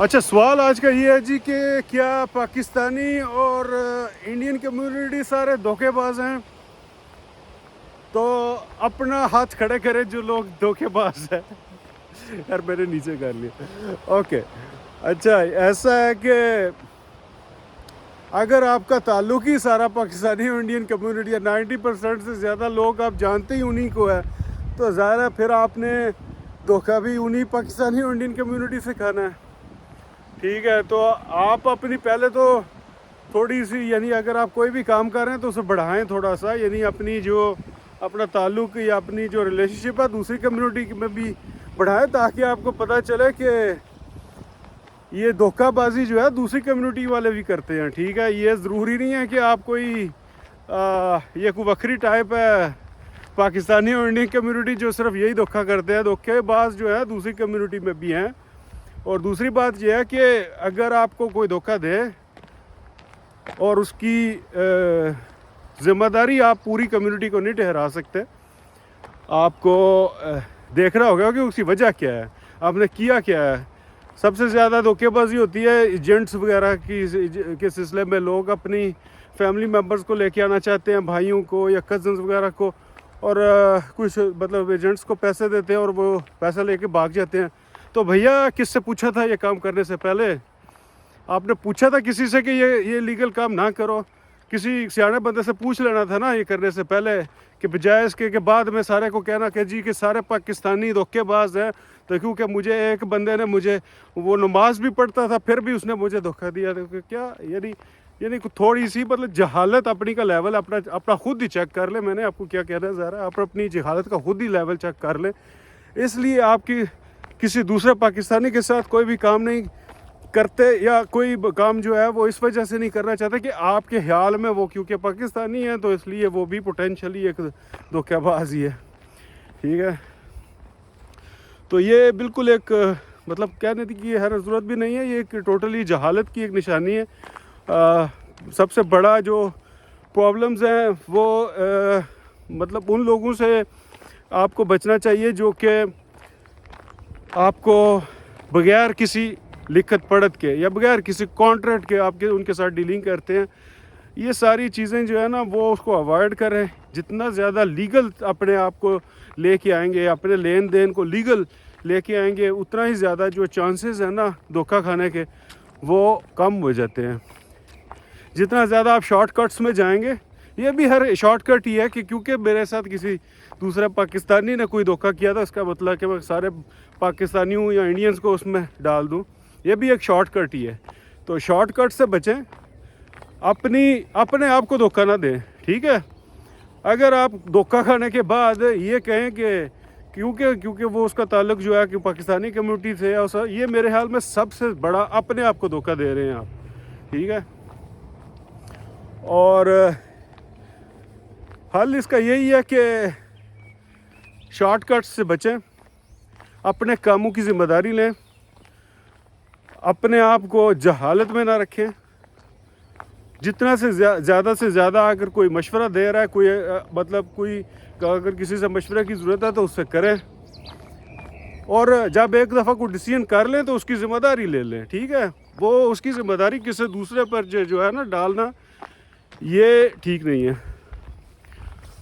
اچھا سوال آج کا یہ ہے جی کہ کیا پاکستانی اور انڈین کمیونٹی سارے دھوکے باز ہیں؟ تو اپنا ہاتھ کھڑے کرے جو لوگ دھوکے باز ہیں. یار میں نے نیچے کر لیا. اوکے اچھا ایسا ہے کہ اگر آپ کا تعلق ہی سارا پاکستانی اور انڈین کمیونٹی یا 90% سے زیادہ لوگ آپ جانتے ہی انہی کو ہے تو ظاہر ہے پھر آپ نے دھوکہ بھی انہی پاکستانی اور انڈین کمیونٹی سے کھانا ہے. ٹھیک ہے تو آپ اپنی پہلے تو تھوڑی سی یعنی اگر آپ کوئی بھی کام کر رہے ہیں تو اسے بڑھائیں تھوڑا سا, یعنی اپنی جو اپنا تعلق یا اپنی جو ریلیشن شپ ہے دوسری کمیونٹی میں بھی بڑھائیں تاکہ آپ کو پتہ چلے کہ یہ دھوکہ بازی جو ہے دوسری کمیونٹی والے بھی کرتے ہیں. ٹھیک ہے, یہ ضروری نہیں ہے کہ آپ کوئی یہ کوئی وکری ٹائپ ہے پاکستانی اور انڈین کمیونٹی جو صرف یہی دھوکہ کرتے ہیں. دھوکے باز جو ہے دوسری کمیونٹی میں بھی ہیں. اور دوسری بات یہ ہے کہ اگر آپ کو کوئی دھوکہ دے اور اس کی ذمہ داری آپ پوری کمیونٹی کو نہیں ٹھہرا سکتے, آپ کو دیکھنا ہوگا کہ اس کی وجہ کیا ہے, آپ نے کیا کیا ہے. سب سے زیادہ دھوکے بازی ہوتی ہے ایجنٹس وغیرہ کے سلسلے میں. لوگ اپنی فیملی ممبرز کو لے کے آنا چاہتے ہیں, بھائیوں کو یا کزنز وغیرہ کو, اور کچھ مطلب ایجنٹس کو پیسے دیتے ہیں اور وہ پیسہ لے کے بھاگ جاتے ہیں. تو بھیا کس سے پوچھا تھا یہ کام کرنے سے پہلے؟ آپ نے پوچھا تھا کسی سے کہ یہ لیگل کام نہ کرو؟ کسی سیانے بندے سے پوچھ لینا تھا نا یہ کرنے سے پہلے, کہ بجائے اس کے کہ بعد میں سارے کو کہنا کہ جی کہ سارے پاکستانی دھوکے باز ہیں. تو کیونکہ مجھے ایک بندے نے مجھے وہ نماز بھی پڑھتا تھا پھر بھی اس نے مجھے دھوکہ دیا. کیا یعنی تھوڑی سی مطلب جہالت اپنی کا لیول اپنا خود ہی چیک کر لیں. میں نے آپ کو کیا کہنا ہے ذرا, آپ اپنی جہالت کا خود ہی لیول چیک کر لیں. اس لیے آپ کی کسی دوسرے پاکستانی کے ساتھ کوئی بھی کام نہیں کرتے یا کوئی کام جو ہے وہ اس وجہ سے نہیں کرنا چاہتے کہ آپ کے خیال میں وہ کیونکہ پاکستانی ہیں تو اس لیے وہ بھی پوٹینشلی ایک دھوکہ باز ہی ہے. ٹھیک ہے, تو یہ بالکل ایک مطلب کہنے کی ہر ضرورت بھی نہیں ہے, یہ ایک ٹوٹلی جہالت کی ایک نشانی ہے. سب سے بڑا جو پرابلمز ہیں وہ مطلب ان لوگوں سے آپ کو بچنا چاہیے جو کہ آپ کو بغیر کسی لکھت پڑھت کے یا بغیر کسی کانٹریکٹ کے آپ کے ان کے ساتھ ڈیلنگ کرتے ہیں. یہ ساری چیزیں جو ہے نا وہ اس کو اوائڈ کریں. جتنا زیادہ لیگل اپنے آپ کو لے کے آئیں گے, اپنے لین دین کو لیگل لے کے آئیں گے, اتنا ہی زیادہ جو چانسز ہیں نا دھوکہ کھانے کے وہ کم ہو جاتے ہیں. جتنا زیادہ آپ شارٹ کٹس میں جائیں گے, یہ بھی ہر شارٹ کٹ ہی ہے کہ کیونکہ میرے ساتھ کسی دوسرے پاکستانی نے کوئی دھوکہ کیا تھا اس کا مطلب کہ میں سارے پاکستانیوں یا انڈینز کو اس میں ڈال دوں, یہ بھی ایک شارٹ کٹ ہی ہے. تو شارٹ کٹ سے بچیں, اپنے آپ کو دھوکہ نہ دیں. ٹھیک ہے, اگر آپ دھوکہ کھانے کے بعد یہ کہیں کہ کیونکہ وہ اس کا تعلق جو ہے کہ پاکستانی کمیونٹی سے, یہ میرے خیال میں سب سے بڑا اپنے آپ کو دھوکہ دے رہے ہیں آپ. ٹھیک ہے, اور حل اس کا یہی ہے کہ شارٹ کٹس سے بچیں, اپنے کاموں کی ذمہ داری لیں, اپنے آپ کو جہالت میں نہ رکھیں. جتنا سے زیادہ اگر کوئی مشورہ دے رہا ہے, کوئی مطلب کوئی اگر کسی سے مشورے کی ضرورت ہے تو اس سے کریں, اور جب ایک دفعہ کوئی ڈیسیژن کر لیں تو اس کی ذمہ داری لے لیں. ٹھیک ہے, وہ اس کی ذمہ داری کسی دوسرے پر جو ہے نا ڈالنا یہ ٹھیک نہیں ہے.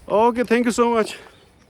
Okay, thank you so much.